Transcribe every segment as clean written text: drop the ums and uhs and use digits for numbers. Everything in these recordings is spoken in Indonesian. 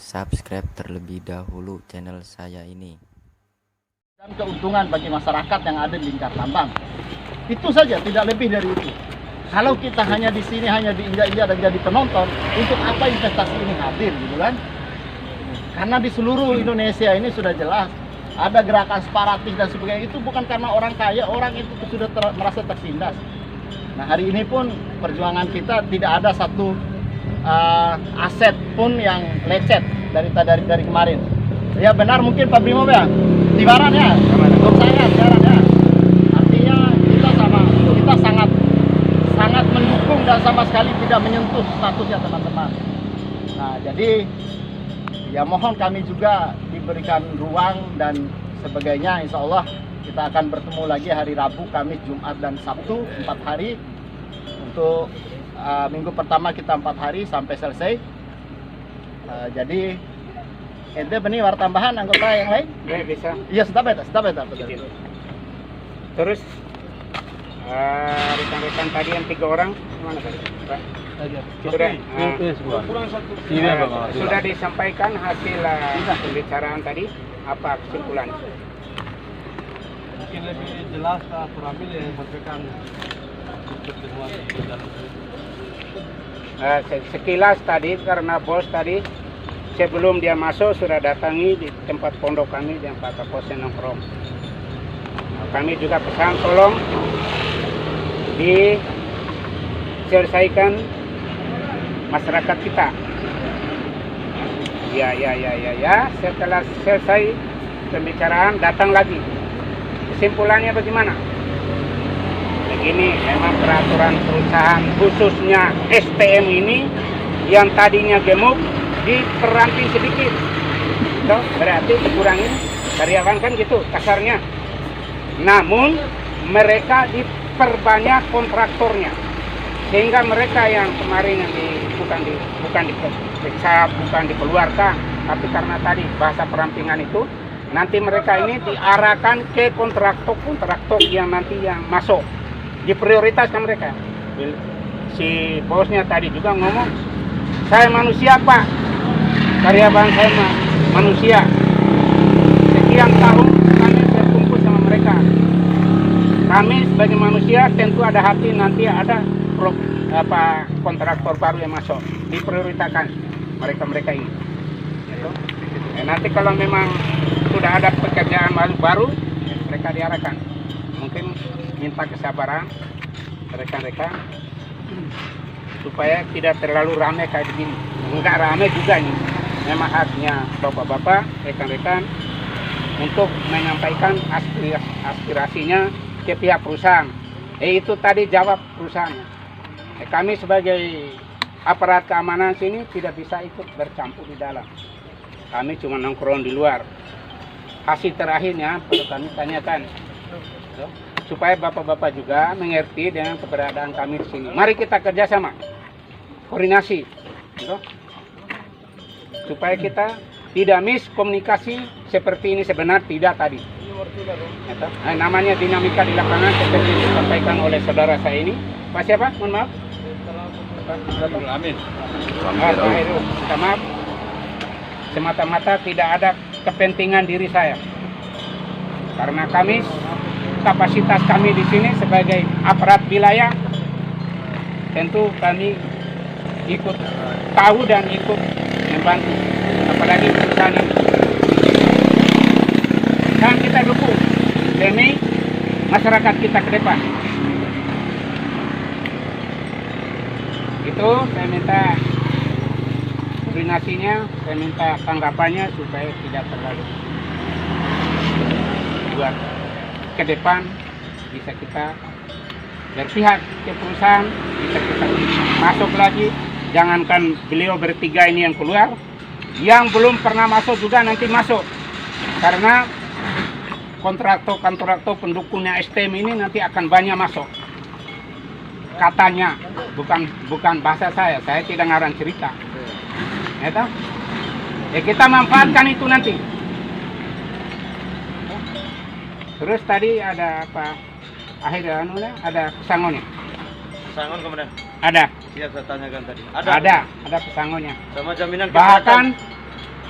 subscribe terlebih dahulu channel saya ini. Dan keuntungan bagi masyarakat yang ada di lingkar tambang. Itu saja, tidak lebih dari itu. Kalau kita hanya di sini hanya diinjak-injak dan jadi penonton, untuk apa investasi ini hadir, gitu kan? Karena di seluruh Indonesia ini sudah jelas ada gerakan separatis dan sebagainya. Itu bukan karena orang kaya, orang itu sudah merasa tersindas. Nah, hari ini pun perjuangan kita tidak ada satu aset pun yang lecet dari kemarin. Ya benar, mungkin Pak Brimob ya, Tibaran ya, untuk saya sekarang ya. Artinya kita sangat mendukung dan sama sekali tidak menyentuh statusnya teman-teman. Nah, jadi ya mohon kami juga diberikan ruang dan sebagainya. Insya Allah kita akan bertemu lagi hari Rabu, Kamis, Jumat, dan Sabtu 4 hari. Untuk minggu pertama kita 4 hari sampai selesai. Jadi ente benih war tambahan anggota yang lain? Ya, bisa. Iya, stop ya. Terus rekan-rekan tadi yang 3 orang mana tadi? Pak? Sudah disampaikan hasil pembicaraan tadi, apa kesimpulan? Mungkin lebih jelas Pak Suramil yang memberikan pertemuan Sekilas tadi, karena bos tadi sebelum dia masuk sudah datangi di tempat pondok kami yang Pak Kaposen nongkrong. Kami juga pesan tolong diselesaikan masyarakat kita. Ya. Setelah selesai pembicaraan datang lagi. Kesimpulannya bagaimana? Begini, memang peraturan perusahaan khususnya STM ini yang tadinya gemuk diperamping sedikit. Berarti dikurangin karyawan kan gitu kasarnya. Namun mereka diperbanyak kontraktornya, sehingga mereka yang kemarin yang bukan diperiksa, bukan dikeluarkan, tapi karena tadi bahasa perampingan itu, nanti mereka ini diarahkan ke kontraktor yang nanti yang masuk, diprioritaskan mereka. Si bosnya tadi juga ngomong, saya manusia Pak, karyawan saya manusia. Sekian tahun kami berkumpul sama mereka. Kami sebagai manusia tentu ada hati, nanti ada kontraktor baru yang masuk, diprioritaskan mereka ini. Nanti kalau memang sudah ada pekerjaan baru, mereka diarahkan. Mungkin minta kesabaran rekan-rekan supaya tidak terlalu ramai kayak begini. Enggak ramai juga ini. Memang haknya bapak-bapak, rekan-rekan untuk menyampaikan aspirasinya ke pihak perusahaan. Itu tadi jawab perusahaannya. Kami sebagai aparat keamanan sini tidak bisa ikut bercampur di dalam. Kami cuma nongkrong di luar. Hasil terakhirnya perlu kami tanyakan, supaya bapak-bapak juga mengerti dengan keberadaan kami di sini. Mari kita kerjasama, koordinasi, supaya kita tidak miskomunikasi seperti ini sebenarnya tidak tadi. Namanya dinamika di lapangan seperti disampaikan oleh saudara saya ini. Pak siapa? Mohon maaf. Amin. Minta maaf. Semata-mata tidak ada kepentingan diri saya. Karena kapasitas kami di sini sebagai aparat wilayah, tentu kami ikut tahu dan ikut membantu, apalagi perusahaan ini. Dan kita dukung demi masyarakat kita ke depan. Itu saya minta koordinasinya, saya minta tanggapannya supaya tidak terlalu buat ke depan bisa kita berpihak ke perusahaan, bisa kita masuk lagi. Jangankan beliau bertiga ini yang keluar, yang belum pernah masuk juga nanti masuk, karena kontraktor pendukungnya STM ini nanti akan banyak masuk. Katanya, bukan bahasa saya tidak ngarang cerita. Kita manfaatkan itu nanti. Terus tadi ada apa? Ada pesangonnya. Pesangon kemudian? Ada. Iya, saya tanyakan tadi. Ada pesangonnya. Sama jaminan Bahkan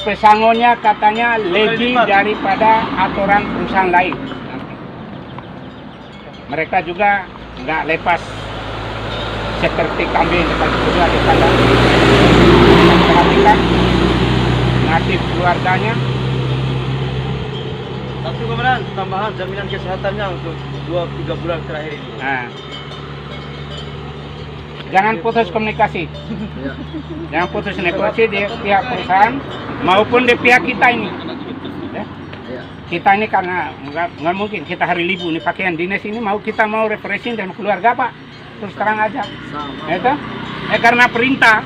pesangonnya katanya lebih daripada aturan perusahaan lain. Mereka juga nggak lepas seperti kambing lepas juga di kandang. Perhatikan nasib keluarganya. Tapi komandan, tambahan jaminan kesehatannya untuk 2-3 bulan terakhir ini. Nah, jangan putus komunikasi. Jangan putus komunikasi di pihak perusahaan maupun di pihak kita ini. Ya. Kita ini karena nggak mungkin kita hari libur nih pakaian dinas ini kita mau refreshing dan keluarga Pak. Terus terang aja. Itu karena perintah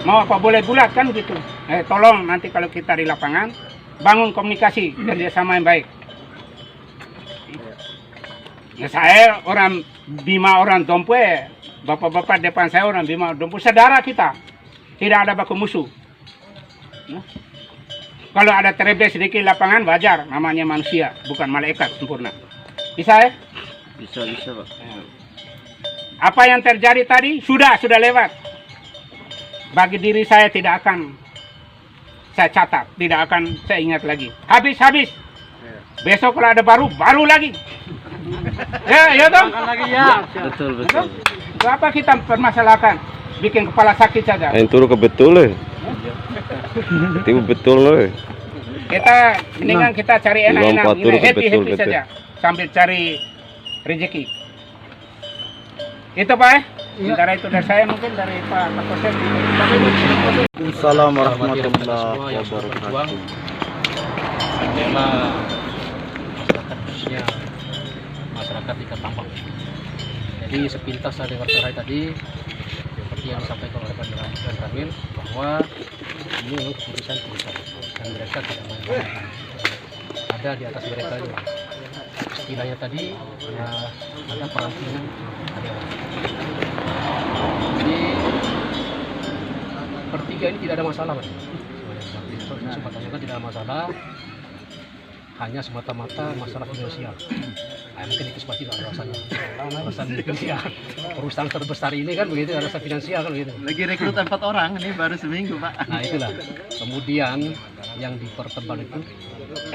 mau apa boleh bulat kan gitu. Tolong nanti kalau kita di lapangan bangun komunikasi kerjasama yang baik. Ya, saya orang Bima orang Dompe, bapak-bapak depan saya orang Bima Dompe, saudara kita, tidak ada baku musuh. Nah, kalau ada terberes sedikit lapangan wajar, namanya manusia, bukan malaikat sempurna. Bisa ya? Bisa Pak. Apa yang terjadi tadi sudah lewat. Bagi diri saya tidak akan saya catat, tidak akan saya ingat lagi. Habis. Besok kalau ada baru lagi. Ya toh? Lagi ya. Betul. Apa kita permasalahkan? Bikin kepala sakit saja. Itu kebetul Itu betul loh. Kita mendingan kita cari enak-enak, happy betul. saja sambil cari rezeki. Itu Pak. Sementara itu dari saya mungkin dari Pak Kapolsek. Assalamualaikum warahmatullahi wabarakatuh. Tema masyarakat khususnya masyarakat di Ketambang. Jadi sepintas saya dengar tadi seperti yang disampaikan oleh Pak Ridwan Kamil bahwa ini memang keputusan dan mereka tidak mau ada di atas mereka juga. Istilahnya tadi ada perampingan karyawan. Jadi bertiga ini tidak ada masalah, Pak. Sebenarnya tidak ada masalah, hanya semata-mata masalah finansial. Mungkin itu seperti itu alasannya. Alasan finansial. Perusahaan terbesar ini kan begitu, alasan finansial kan begitu. Lagi rekrut 4 orang, ini baru seminggu Pak. Nah itulah. Kemudian yang dipertebal itu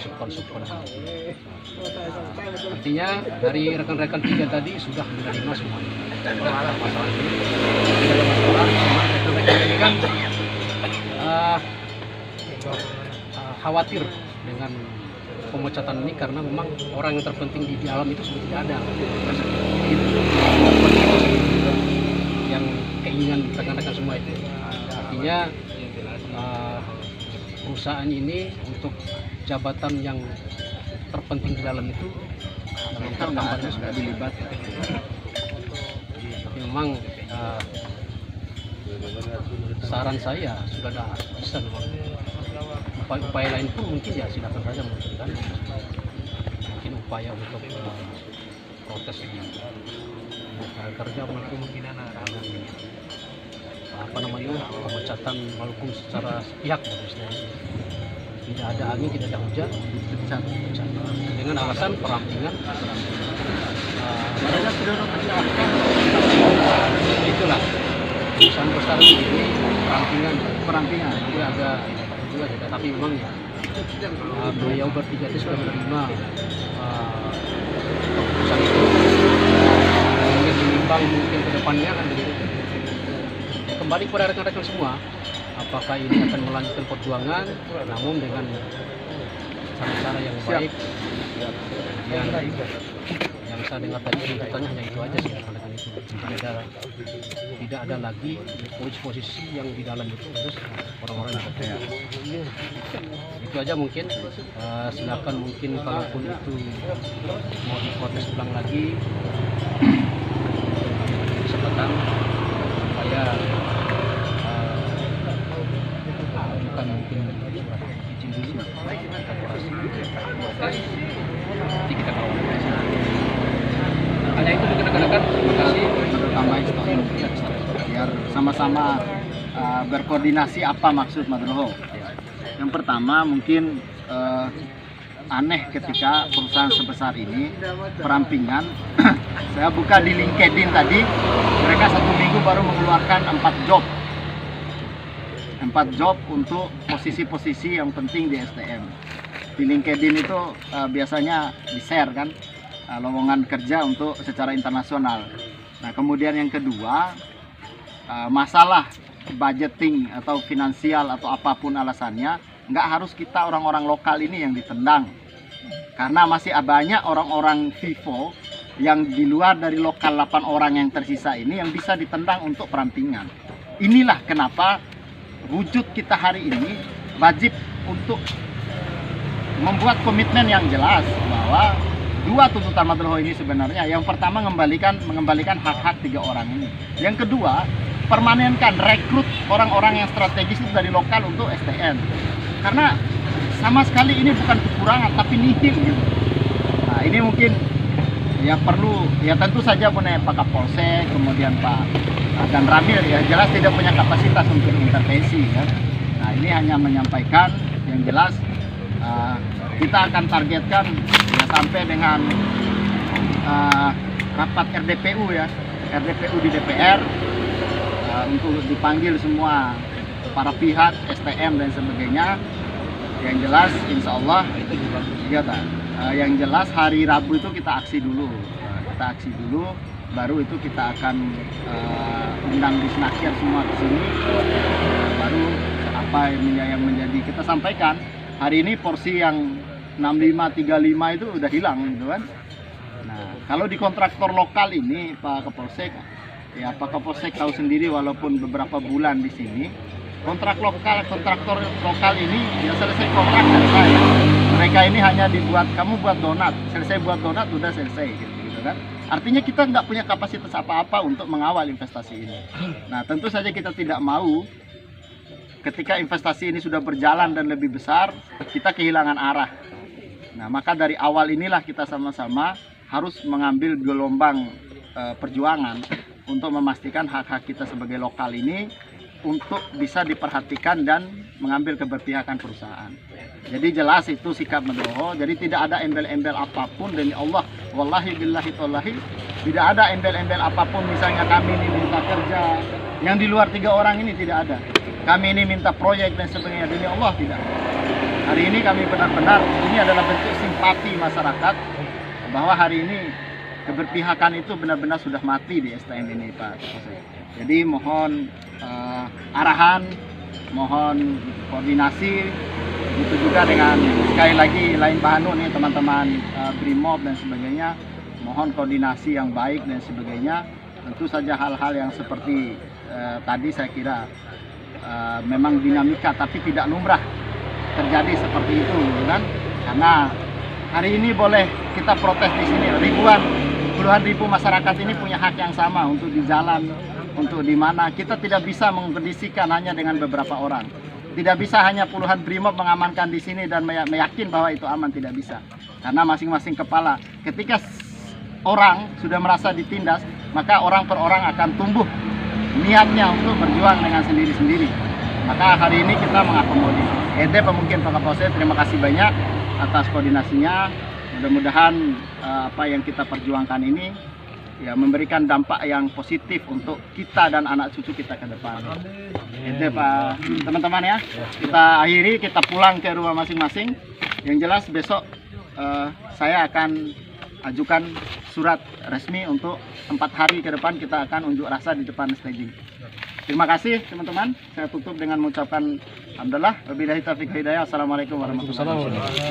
supon. Artinya dari rekan-rekan tiga tadi sudah menerima semua. Masalah ini tidak ada masalah. Cuma rekan-rekan ini kan khawatir dengan pemecatan ini karena memang orang yang terpenting di alam itu sudah tidak ada. Yang keinginan rekan-rekan semua itu. Artinya perusahaan ini untuk jabatan yang terpenting di dalam itu tambahnya sudah dilibatkan. Tapi memang saran saya sudah ada bisa memang upaya lain pun mungkin ya silakan saja mungkin upaya untuk protes di kerja mungkin apa namanya pemecatan Maluku secara sepihak tidak ada angin tidak ada hujan dengan alasan perampingan itulah perusahaan besar ini perampingan jadi agak juga tapi memang ya beliau bertiga itu sudah menerima keputusan itu mungkin menimbang mungkin ke depannya kan begitu. Kembali kepada rekan-rekan semua, apakah ini akan melanjutkan perjuangan namun dengan cara-cara yang baik. Yang saya dengar tadi tuntutannya hanya itu aja sih rekan-rekan itu. Tidak ada lagi posisi yang di dalam itu terus orang-orang yang bekerja. Itu aja mungkin. Silakan mungkin kalaupun itu mau diprotes ulang lagi kesempatan supaya bukan mungkin surat izin dulu nanti kita kawal. Hanya itu mungkin rekan-rekan. Terima kasih. Tambahin biar sama-sama berkoordinasi apa maksud Madroho. Yang pertama mungkin aneh ketika perusahaan sebesar ini perampingan. Saya buka di LinkedIn tadi, mereka 1 minggu baru mengeluarkan 4 job. 4 job untuk posisi-posisi yang penting di STM. Di LinkedIn itu biasanya di-share kan lowongan kerja untuk secara internasional. Nah, kemudian yang kedua, masalah budgeting atau finansial atau apapun alasannya, nggak harus kita orang-orang lokal ini yang ditendang. Karena masih banyak orang-orang Vivo yang di luar dari lokal 8 orang yang tersisa ini yang bisa ditendang untuk perampingan. Inilah kenapa wujud kita hari ini wajib untuk membuat komitmen yang jelas bahwa 2 tuntutan Madroho ini sebenarnya, yang pertama mengembalikan hak-hak 3 orang ini. Yang kedua, permanenkan rekrut orang-orang yang strategis itu dari lokal untuk STM. Karena sama sekali ini bukan kekurangan tapi nihil gitu. Nah, ini mungkin ya perlu, ya tentu saja punya Pak Kapolsek, kemudian Pak dan Ramil ya jelas tidak punya kapasitas untuk intervensi kan. Nah, ini hanya menyampaikan yang jelas kita akan targetkan ya sampai dengan rapat RDPU ya, RDPU di DPR untuk dipanggil semua para pihak STM dan sebagainya. Yang jelas insya Allah ya, yang jelas hari Rabu itu kita aksi dulu, baru itu kita akan undang Disnaker semua ke sini, baru apa yang menjadi kita sampaikan. Hari ini porsi yang 6535 itu udah hilang gitu kan. Nah, kalau di kontraktor lokal ini Pak Kapolsek, ya Pak Kapolsek tahu sendiri walaupun beberapa bulan di sini, kontraktor lokal ini ya selesai kontrak selesai. Mereka ini hanya dibuat, kamu buat donat, selesai buat donat udah selesai gitu kan. Artinya kita nggak punya kapasitas apa-apa untuk mengawal investasi ini. Nah, tentu saja kita tidak mau ketika investasi ini sudah berjalan dan lebih besar, kita kehilangan arah. Nah, maka dari awal inilah kita sama-sama harus mengambil gelombang perjuangan untuk memastikan hak-hak kita sebagai lokal ini untuk bisa diperhatikan dan mengambil keberpihakan perusahaan. Jadi jelas itu sikap Madroho. Jadi tidak ada embel-embel apapun demi Allah. Wallahi billahi tallahi, tidak ada embel-embel apapun. Misalnya kami ini minta kerja, yang di luar 3 orang ini tidak ada. Kami ini minta proyek dan sebagainya, demi Allah tidak. Hari ini kami benar-benar, ini adalah bentuk simpati masyarakat bahwa hari ini keberpihakan itu benar-benar sudah mati di STM ini Pak. Jadi mohon arahan, mohon koordinasi, itu juga dengan sekali lagi lain Bahanu nih teman-teman Brimob dan sebagainya, mohon koordinasi yang baik dan sebagainya. Tentu saja hal-hal yang seperti tadi saya kira memang dinamika tapi tidak lumrah terjadi seperti itu kan. Karena hari ini boleh kita protes di sini, puluhan ribu masyarakat ini punya hak yang sama untuk di jalan, untuk di mana. Kita tidak bisa mengkondisikan hanya dengan beberapa orang. Tidak bisa hanya puluhan Brimob mengamankan di sini dan meyakin bahwa itu aman, tidak bisa. Karena masing-masing kepala, ketika orang sudah merasa ditindas, maka orang per orang akan tumbuh niatnya untuk berjuang dengan sendiri-sendiri. Maka hari ini kita mengakomodir. Mungkin Pak Kapolsek, terima kasih banyak atas koordinasinya. Mudah-mudahan apa yang kita perjuangkan ini ya memberikan dampak yang positif untuk kita dan anak cucu kita ke depan. Itu Pak teman-teman ya. Kita akhiri, kita pulang ke rumah masing-masing. Yang jelas besok saya akan ajukan surat resmi untuk 4 hari ke depan kita akan unjuk rasa di depan staging. Terima kasih teman-teman. Saya tutup dengan mengucapkan alhamdulillah. Wabillahi taufiq hidayah. Assalamualaikum warahmatullahi wabarakatuh.